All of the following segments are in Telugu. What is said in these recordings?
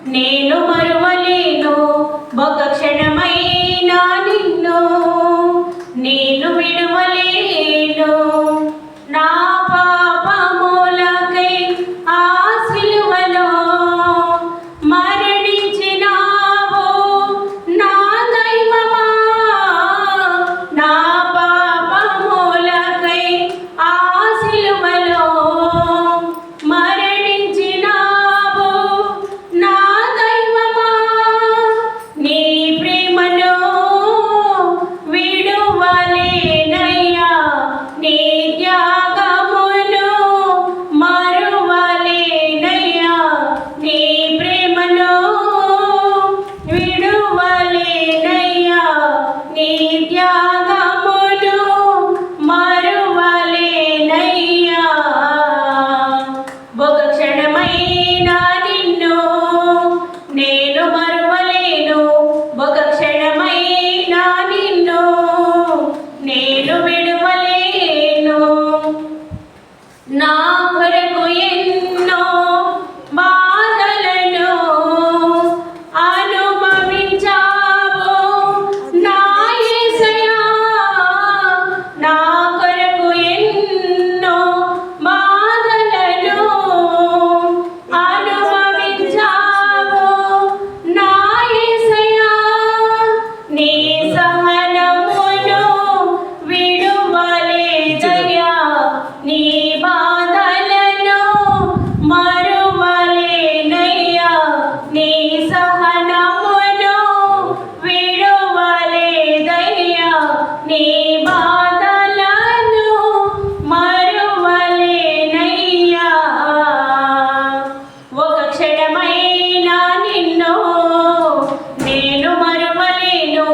నేను మరువలేను ఒక క్షణమైనా నిన్ను, నేను విడువలేను. నా పాపములకై ఆ సిలువలో మరణించినావు నా దైవమా. నా పాపములకై ఆ సిలువలో మరణించినావు నా దైవమా. నీ ప్రేమను విడువలేనయ్యా, నీ త్యాగమును మరువలేనయ్యా. నీ ప్రేమను విడువలేనయ్యా, నీ త్యాగమును మరువలేనయ్యా. ఒక క్షణమైనా నిన్ను నేను మరువలేను, ఒక క్షణమైనా నిన్ను నేను విడువలేను. నా కొరకు ఎన్నో బాధలను అనుభవించావు నా యేసయ్యా. నా కొరకు ఎన్నో బాధలను అనుభవించావు నా యేసయ్యా. నీ సహనమును విడువలేదయ్యా, నీ బాధలను మరువలేనయ్యా. నీ సహనమును విడువలేదయ్యా, నీ బాధలను మరువలేనయ్యా. ఒక క్షణమైనా నిన్ను నేను మరువలేను,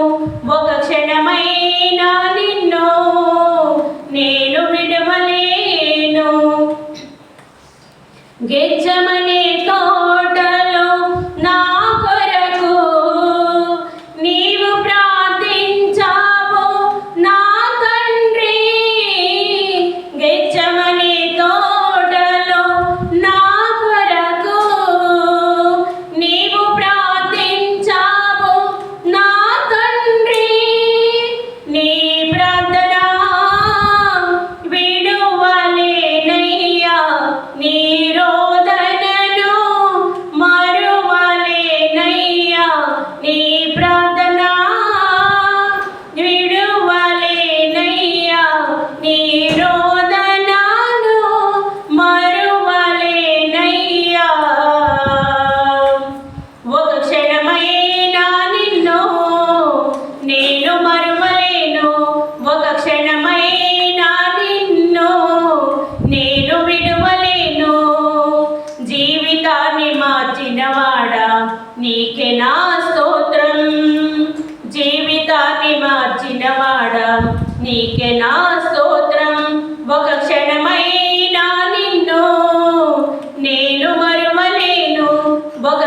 ఒక క్షణమైనా నిన్ను నేను విడువలేను. గెచ్చమనే తోటలో నా కొరకు నీవు ప్రార్థించావు నా తండ్రి. గెచ్చమనే తోటలో నా కొరకు నీవు ప్రార్థించావు నా తండ్రి. నీ ప్రార్థన విడువలేనయ్యా, నీ రోదనను మరువలేనయ్యా. నీ ప్రార్థన విడువలేనయ్యా, నీ రోదనను మరువలేనయ్యా. ఒక క్షణమైనా నిన్ను నేను మరువలేను, ఒక క్షణమైనా నిన్ను నేను విడువలేను. జీవితాన్ని మార్చినవాడా నీకే నా స్తోత్రం, జీవితాన్ని మార్చినవాడా నీకే నా స్తోత్రం. ఒక క్షణమైనా నిన్ను నేను మరువలేను, ఒక